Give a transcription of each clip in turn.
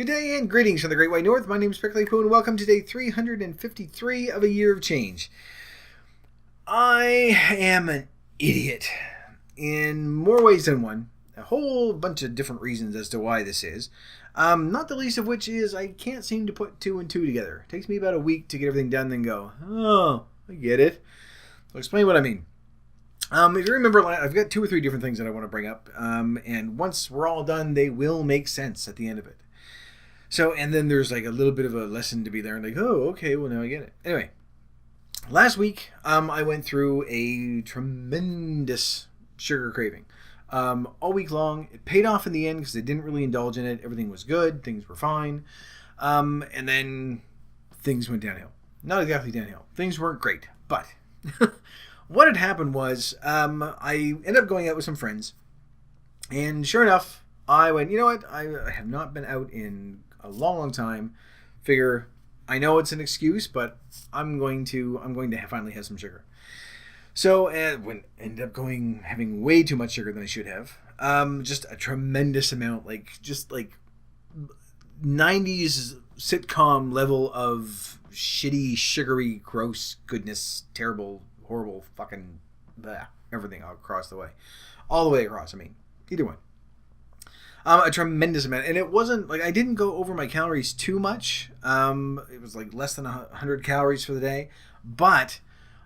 Good day and greetings from the Great White North. My name is Prickly Poo and welcome to day 353 of a year of change. I am an idiot in more ways than one. A whole bunch of different reasons as to why this is. Not the least of which is I can't seem to put two and two together. It takes me about a week to get everything done, then go, oh, I get it. I'll explain what I mean. If you remember, I've got two or three different things that I want to bring up. And once we're all done, they will make sense at the end of it. So, and then there's like a little bit of a lesson to be there. And like, oh, okay, well, now I get it. Anyway, last week, I went through a tremendous sugar craving. All week long. It paid off in the end because I didn't really indulge in it. Everything was good. Things were fine. And then things went downhill. Not exactly downhill. Things weren't great. But what had happened was I ended up going out with some friends. And sure enough, I went, you know what? I have not been out in a long, long time. Figure, I know it's an excuse, but I'm going to finally have some sugar. So, when ended up having way too much sugar than I should have. Just a tremendous amount, like 90s sitcom level of shitty, sugary, gross goodness, terrible, horrible, fucking bleh, everything across the way. All the way across, I mean, either one. A tremendous amount. And it wasn't, like, I didn't go over my calories too much. It was, like, less than 100 calories for the day. But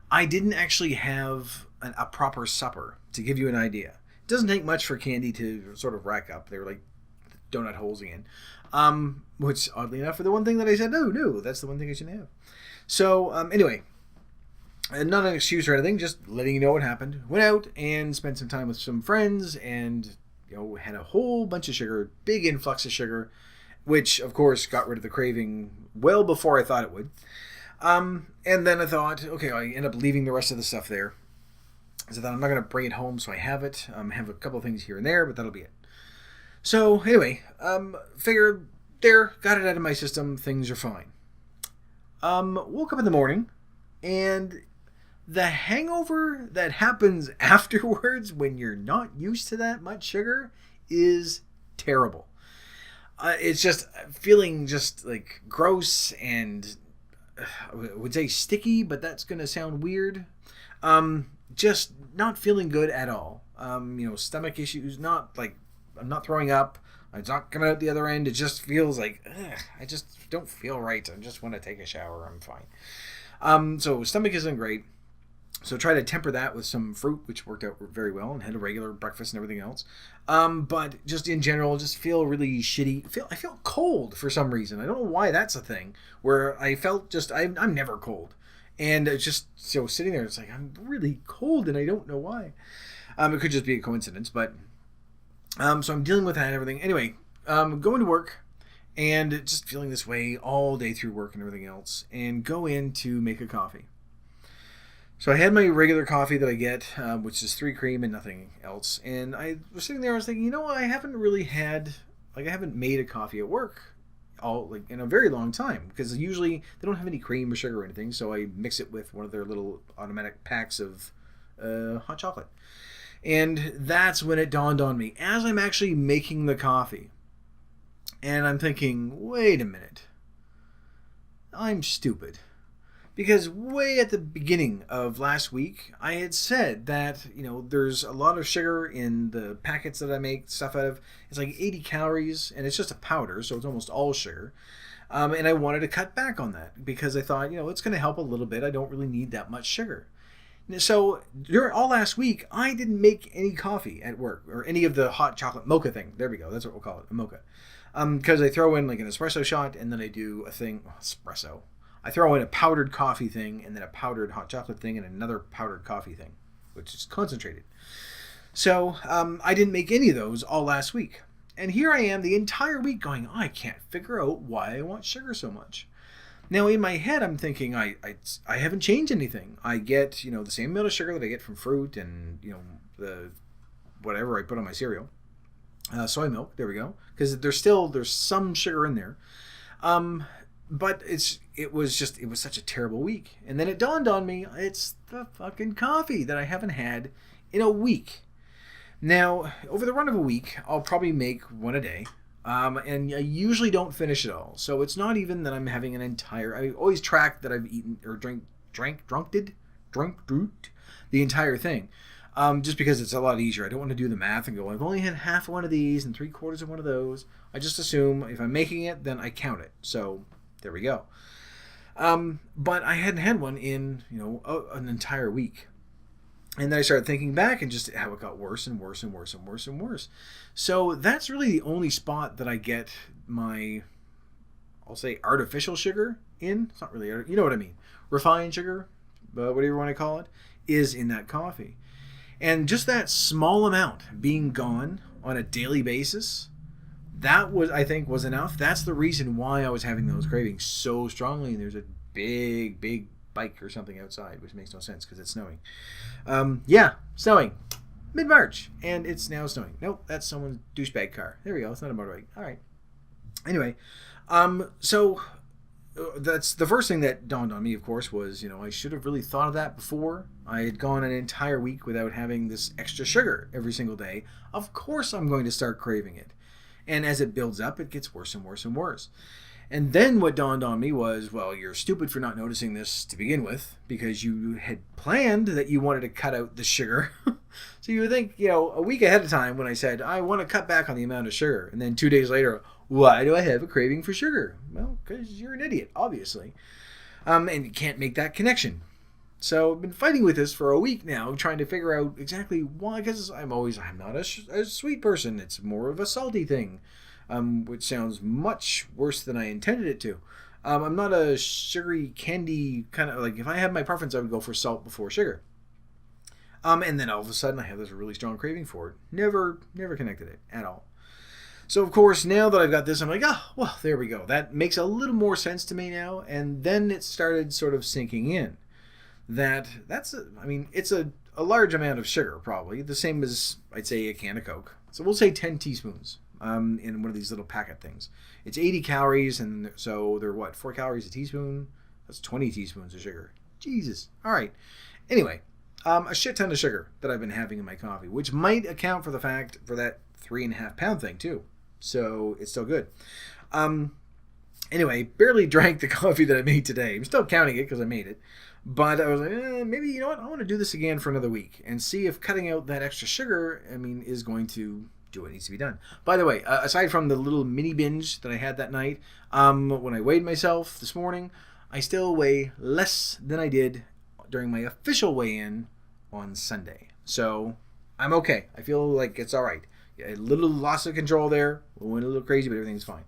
I didn't actually have a proper supper, to give you an idea. It doesn't take much for candy to sort of rack up. They were, like, donut holes again. Which, oddly enough, for the one thing that I said, no, that's the one thing I shouldn't have. So, anyway, not an excuse or anything, just letting you know what happened. Went out and spent some time with some friends and had a whole bunch of sugar, big influx of sugar, which, of course, got rid of the craving well before I thought it would. And then I thought, okay, I end up leaving the rest of the stuff there. So that I'm not going to bring it home, so I have it. Have a couple of things here and there, but that'll be it. So, anyway, figured there, got it out of my system, things are fine. Woke up in the morning, and the hangover that happens afterwards when you're not used to that much sugar is terrible. It's just feeling just like gross and I would say sticky, but that's going to sound weird. Just not feeling good at all. Stomach issues, not like I'm not throwing up. It's not coming out the other end. It just feels like I just don't feel right. I just want to take a shower. I'm fine. So stomach isn't great. So try to temper that with some fruit, which worked out very well, and had a regular breakfast and everything else. But just in general, just feel really shitty. I feel cold for some reason. I don't know why that's a thing. Where I felt I'm never cold, and it's just so sitting there, it's like I'm really cold, and I don't know why. It could just be a coincidence, but so I'm dealing with that and everything. Anyway, going to work, and just feeling this way all day through work and everything else, and go in to make a coffee. So I had my regular coffee that I get, which is 3 cream and nothing else. And I was sitting there, I was thinking, I haven't made a coffee at work in a very long time. Because usually they don't have any cream or sugar or anything. So I mix it with one of their little automatic packs of hot chocolate. And that's when it dawned on me, as I'm actually making the coffee. And I'm thinking, wait a minute. I'm stupid. Because way at the beginning of last week, I had said that, there's a lot of sugar in the packets that I make stuff out of. It's like 80 calories, and it's just a powder, so it's almost all sugar. And I wanted to cut back on that because I thought, it's going to help a little bit. I don't really need that much sugar. So during all last week, I didn't make any coffee at work or any of the hot chocolate mocha thing. There we go. That's what we'll call it, a mocha. Because I throw in like an espresso shot, and then I do a thing, espresso. I throw in a powdered coffee thing, and then a powdered hot chocolate thing, and another powdered coffee thing, which is concentrated. So I didn't make any of those all last week. And here I am the entire week going, I can't figure out why I want sugar so much. Now, in my head, I'm thinking I haven't changed anything. I get, the same amount of sugar that I get from fruit and, the whatever I put on my cereal. Soy milk, there we go. Because there's some sugar in there. But it was such a terrible week. And then it dawned on me, it's the fucking coffee that I haven't had in a week. Now, over the run of a week, I'll probably make one a day. And I usually don't finish it all. So it's not even that I'm having an entire. I always track that I've eaten or drunk the entire thing. Just because it's a lot easier. I don't want to do the math and go, I've only had half one of these and 3/4 of one of those. I just assume if I'm making it, then I count it. So there we go. But I hadn't had one in, an entire week. And then I started thinking back and just how it got worse and worse and worse and worse and worse. So that's really the only spot that I get my, I'll say, artificial sugar in. It's not really, you know what I mean. Refined sugar, whatever you want to call it, is in that coffee. And just that small amount being gone on a daily basis, that was, I think, was enough. That's the reason why I was having those cravings so strongly. And there's a big bike or something outside, which makes no sense because it's snowing. Snowing. Mid-March. And it's now snowing. Nope, that's someone's douchebag car. There we go. It's not a motorbike. All right. Anyway, so that's the first thing that dawned on me, of course, was, I should have really thought of that before. I had gone an entire week without having this extra sugar every single day. Of course I'm going to start craving it. And as it builds up, it gets worse and worse and worse. And then what dawned on me was, well, you're stupid for not noticing this to begin with, because you had planned that you wanted to cut out the sugar. So you would think, a week ahead of time when I said, I want to cut back on the amount of sugar. And then 2 days later, why do I have a craving for sugar? Well, because you're an idiot, obviously. And you can't make that connection. So I've been fighting with this for a week now, trying to figure out exactly why, because I'm not a sweet person. It's more of a salty thing. Which sounds much worse than I intended it to. I'm not a sugary candy kind of, like, if I had my preference, I would go for salt before sugar. And then all of a sudden I have this really strong craving for it. Never connected it at all. So of course, now that I've got this, I'm like, well, there we go. That makes a little more sense to me now. And then it started sort of sinking in it's a large amount of sugar, probably the same as, I'd say, a can of Coke. So we'll say 10 teaspoons. In one of these little packet things. It's 80 calories, and so they're 4 calories a teaspoon? That's 20 teaspoons of sugar. Jesus. All right. Anyway, a shit ton of sugar that I've been having in my coffee, which might account for the fact for that 3.5 pound thing too. So it's still good. Anyway, barely drank the coffee that I made today. I'm still counting it because I made it. But I was like, maybe, I want to do this again for another week and see if cutting out that extra sugar, is going to do what needs to be done. By the way, aside from the little mini binge that I had that night, when I weighed myself this morning, I still weigh less than I did during my official weigh-in on Sunday. So I'm okay. I feel like it's all right. A little loss of control there. Went a little crazy, but everything's fine.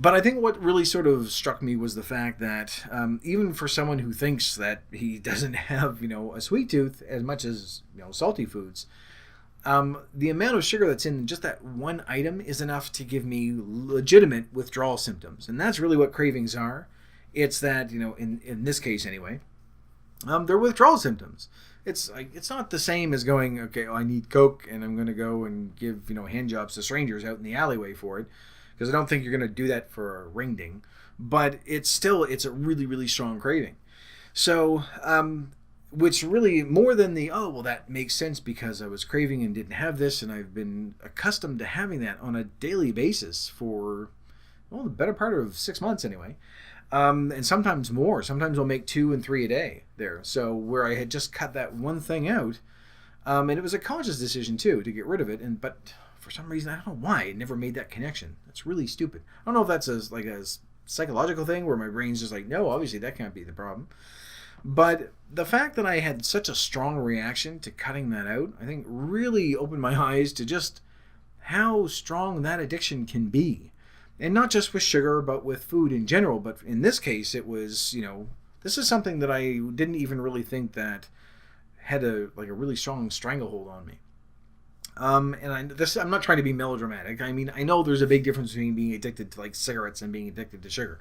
But I think what really sort of struck me was the fact that even for someone who thinks that he doesn't have, a sweet tooth as much as, salty foods, the amount of sugar that's in just that one item is enough to give me legitimate withdrawal symptoms. And that's really what cravings are. It's that, in this case anyway, they're withdrawal symptoms. It's not the same as going, okay, I need Coke and I'm going to go and give, hand jobs to strangers out in the alleyway for it. Because I don't think you're going to do that for a ring ding. But it's a really, really strong craving. So, which really, more than that makes sense because I was craving and didn't have this, and I've been accustomed to having that on a daily basis for, the better part of 6 months anyway. And sometimes more. Sometimes I'll make 2 and 3 a day there. So where I had just cut that one thing out, and it was a conscious decision too to get rid of it, but for some reason, I don't know why, I never made that connection. That's really stupid. I don't know if that's a psychological thing where my brain's just like, no, obviously that can't be the problem. But the fact that I had such a strong reaction to cutting that out, I think really opened my eyes to just how strong that addiction can be. And not just with sugar, but with food in general. But in this case, it was, this is something that I didn't even really think that had a really strong stranglehold on me. And I'm not trying to be melodramatic. I mean, I know there's a big difference between being addicted to cigarettes and being addicted to sugar.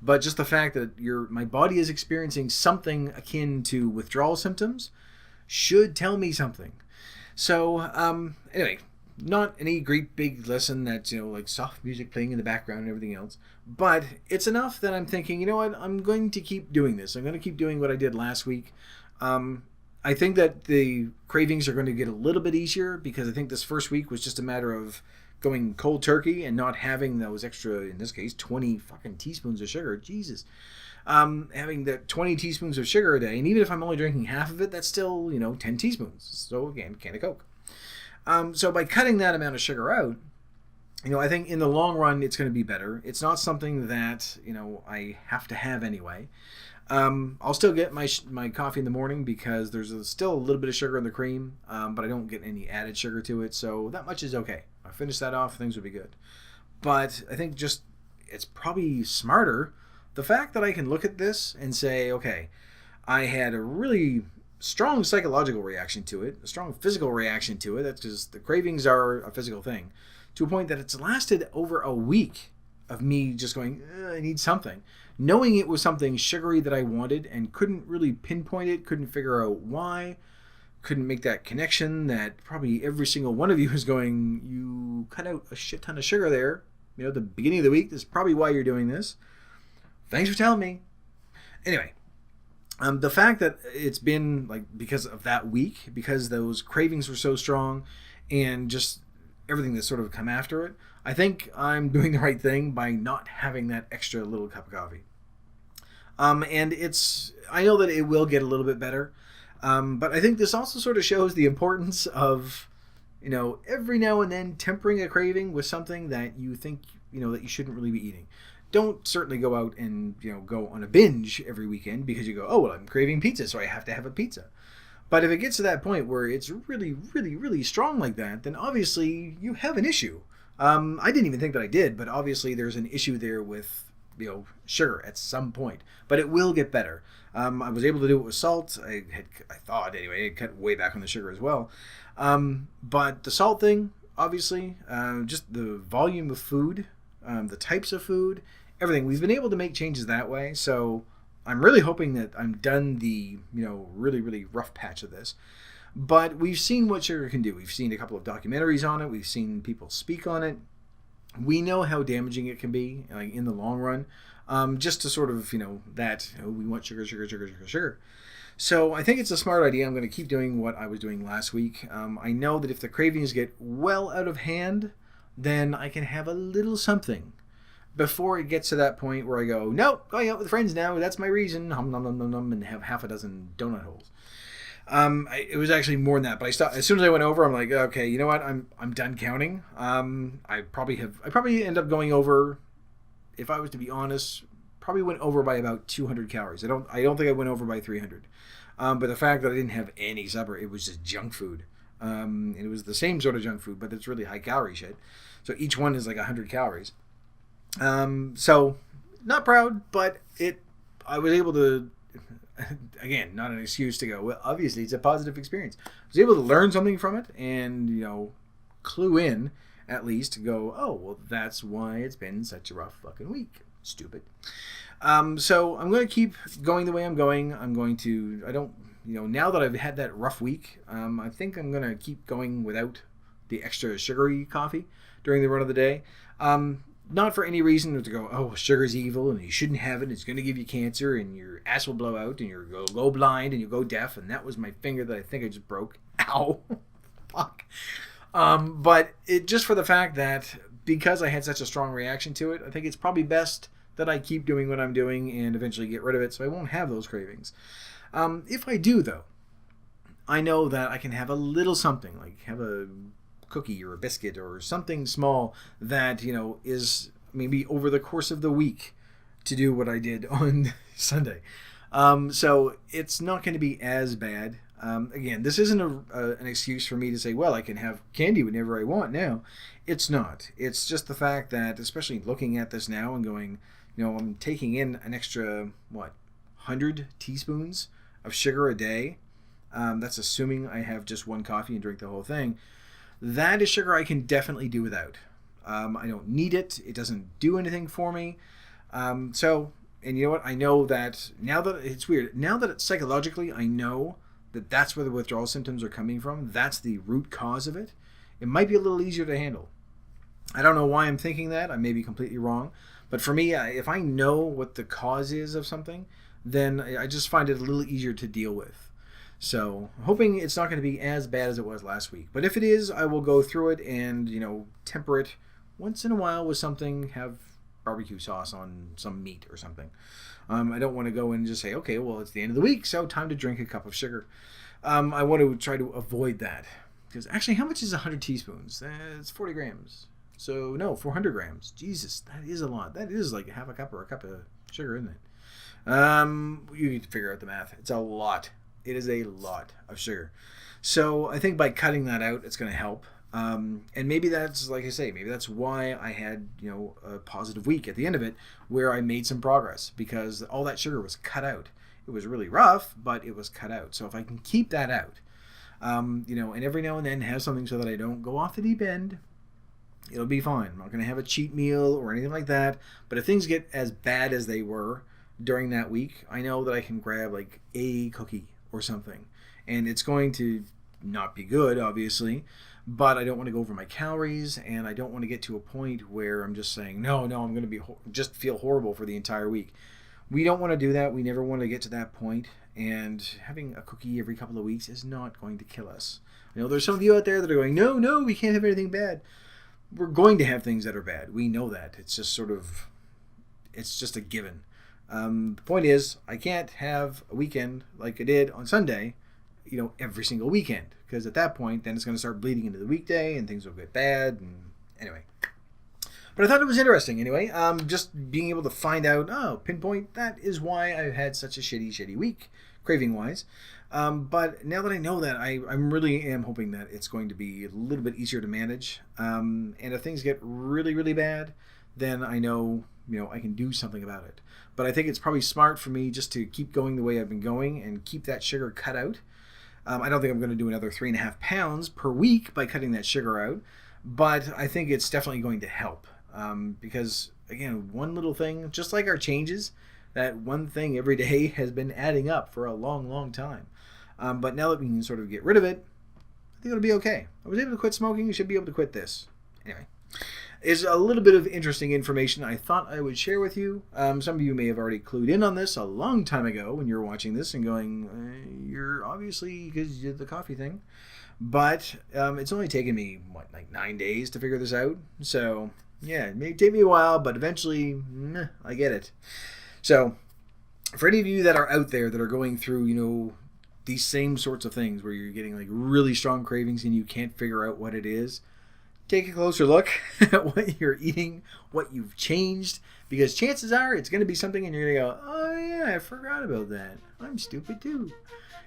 But just the fact that my body is experiencing something akin to withdrawal symptoms should tell me something. So, anyway, not any great big lesson that's, soft music playing in the background and everything else. But it's enough that I'm thinking, you know what, I'm going to keep doing this. I'm going to keep doing what I did last week. I think that the cravings are going to get a little bit easier because I think this first week was just a matter of going cold turkey and not having those extra, in this case, 20 fucking teaspoons of sugar. Jesus. Having the 20 teaspoons of sugar a day, and even if I'm only drinking half of it, that's still, 10 teaspoons. So again, can of Coke. So by cutting that amount of sugar out, I think in the long run, it's going to be better. It's not something that, I have to have anyway. I'll still get my coffee in the morning because there's still a little bit of sugar in the cream, but I don't get any added sugar to it, so that much is okay. If I finish that off, things will be good. But I think it's probably smarter, the fact that I can look at this and say, okay, I had a really strong psychological reaction to it, a strong physical reaction to it. That's because the cravings are a physical thing, to a point that it's lasted over a week of me just going, I need something. Knowing it was something sugary that I wanted and couldn't really pinpoint it, couldn't figure out why, couldn't make that connection that probably every single one of you is going, you cut out a shit ton of sugar there, at the beginning of the week. This is probably why you're doing this. Thanks for telling me. Anyway, the fact that it's been because of that week, because those cravings were so strong and just everything that's sort of come after it, I think I'm doing the right thing by not having that extra little cup of coffee. And I know that it will get a little bit better, but I think this also sort of shows the importance of, every now and then tempering a craving with something that you think, that you shouldn't really be eating. Don't certainly go out and, go on a binge every weekend because you go, oh, well, I'm craving pizza, so I have to have a pizza. But if it gets to that point where it's really, really, really strong like that, then obviously you have an issue. I didn't even think that I did, but obviously there's an issue there with, sugar at some point. But it will get better. I was able to do it with salt. I thought anyway, I cut way back on the sugar as well. But the salt thing, obviously, just the volume of food, the types of food, everything. We've been able to make changes that way. So I'm really hoping that I'm done the, really, really rough patch of this. But we've seen what sugar can do. We've seen a couple of documentaries on it. We've seen people speak on it. We know how damaging it can be, in the long run. Just to sort of, we want sugar, sugar, sugar, sugar, sugar. So I think it's a smart idea. I'm going to keep doing what I was doing last week. I know that if the cravings get well out of hand, then I can have a little something before it gets to that point where I go, no, going out with friends now, that's my reason, hum, nom, nom, nom, nom, and have half a dozen donut holes. It was actually more than that, but I stopped as soon as I went over. I'm like, okay, you know what? I'm done counting. I probably end up going over, if I was to be honest, probably went over by about 200 calories. I don't think I went over by 300. But the fact that I didn't have any supper, it was just junk food. And it was the same sort of junk food, but it's really high calorie shit. So each one is like 100 calories. So not proud, but I was able to, again, not an excuse to go, well, obviously it's a positive experience. I was able to learn something from it and, clue in at least to go, oh, well, that's why it's been such a rough fucking week. Stupid. So I'm going to keep going the way I'm going. Now that I've had that rough week, I think I'm going to keep going without the extra sugary coffee during the run of the day. Not for any reason to go, oh, sugar's evil and you shouldn't have it. It's going to give you cancer and your ass will blow out and you'll go blind and you'll go deaf. And that was my finger that I think I just broke. Ow. Fuck. But it just for the fact that because I had such a strong reaction to it, I think it's probably best that I keep doing what I'm doing and eventually get rid of it so I won't have those cravings. If I do, though, I know that I can have a little something, like have a cookie or a biscuit or something small that, is maybe over the course of the week to do what I did on Sunday. So it's not going to be as bad. Again, this isn't an excuse for me to say, well, I can have candy whenever I want now. It's not. It's just the fact that, especially looking at this now and going, I'm taking in an extra, 100 teaspoons of sugar a day. That's assuming I have just one coffee and drink the whole thing. That is sugar I can definitely do without. I don't need it. It doesn't do anything for me. And you know what? I know that now that it's weird. Now that it's psychologically, I know that that's where the withdrawal symptoms are coming from. That's the root cause of it. It might be a little easier to handle. I don't know why I'm thinking that. I may be completely wrong. But for me, if I know what the cause is of something, then I just find it a little easier to deal with. So hoping it's not going to be as bad as it was last week. But if it is, I will go through it and, temper it once in a while with something, have barbecue sauce on some meat or something. I don't want to go in and just say, okay, well, it's the end of the week, so time to drink a cup of sugar. I want to try to avoid that. Because actually, how much is 100 teaspoons? It's 40 grams. So, no, 400 grams. Jesus, that is a lot. That is like half a cup or a cup of sugar, isn't it? You need to figure out the math. It's a lot. It is a lot of sugar. So, I think by cutting that out, it's going to help. And maybe that's, like I say, maybe that's why I had, a positive week at the end of it where I made some progress because all that sugar was cut out. It was really rough, but it was cut out. So if I can keep that out, and every now and then have something so that I don't go off the deep end, it'll be fine. I'm not going to have a cheat meal or anything like that. But if things get as bad as they were during that week, I know that I can grab like a cookie or something. And it's going to not be good, obviously. But I don't want to go over my calories, and I don't want to get to a point where I'm just saying, no, I'm going to be just feel horrible for the entire week. We don't want to do that. We never want to get to that point, and having a cookie every couple of weeks is not going to kill us. I know there's some of you out there that are going, no, we can't have anything bad. We're going to have things that are bad. We know that. It's just it's just a given. The point is, I can't have a weekend like I did on Sunday, every single weekend. Because at that point, then it's going to start bleeding into the weekday and things will get bad. And anyway. But I thought it was interesting anyway. Just being able to find out, pinpoint, that is why I've had such a shitty week, craving-wise. But now that I know that, I really am hoping that it's going to be a little bit easier to manage. And if things get really, really bad, then I know, I can do something about it. But I think it's probably smart for me just to keep going the way I've been going and keep that sugar cut out. I don't think I'm going to do another 3.5 pounds per week by cutting that sugar out, but I think it's definitely going to help because, again, one little thing, just like our changes, that one thing every day has been adding up for a long, long time. But now that we can sort of get rid of it, I think it'll be okay. I was able to quit smoking. You should be able to quit this. Anyway. Is a little bit of interesting information I thought I would share with you. Some of you may have already clued in on this a long time ago when you're watching this and going, you're obviously, because you did the coffee thing. But it's only taken me, 9 days to figure this out. So, yeah, it may take me a while, but eventually, I get it. So, for any of you that are out there that are going through, these same sorts of things where you're getting like really strong cravings and you can't figure out what it is, take a closer look at what you're eating, what you've changed, because chances are it's going to be something and you're going to go, oh yeah, I forgot about that. I'm stupid too.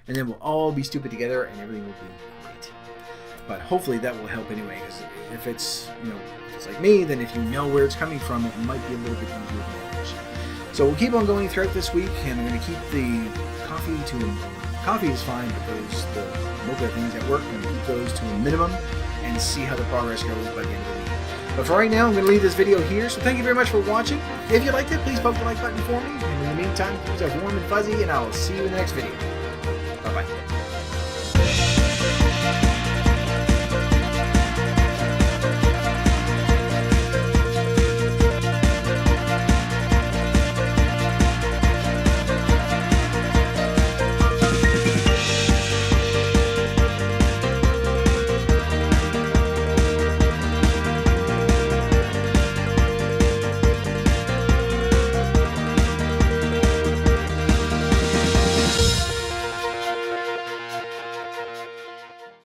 And then we'll all be stupid together and everything will be great. But hopefully that will help anyway, because if it's, it's like me, then if you know where it's coming from, it might be a little bit easier to manage. So we'll keep on going throughout this week, and I'm going to keep the coffee is fine, but the mocha things at work, I'm going to keep those to a minimum and see how the progress goes by the end of the week. But for right now, I'm going to leave this video here, so thank you very much for watching. If you liked it, please poke the like button for me. And in the meantime, keep yourself warm and fuzzy, and I'll see you in the next video. Bye-bye.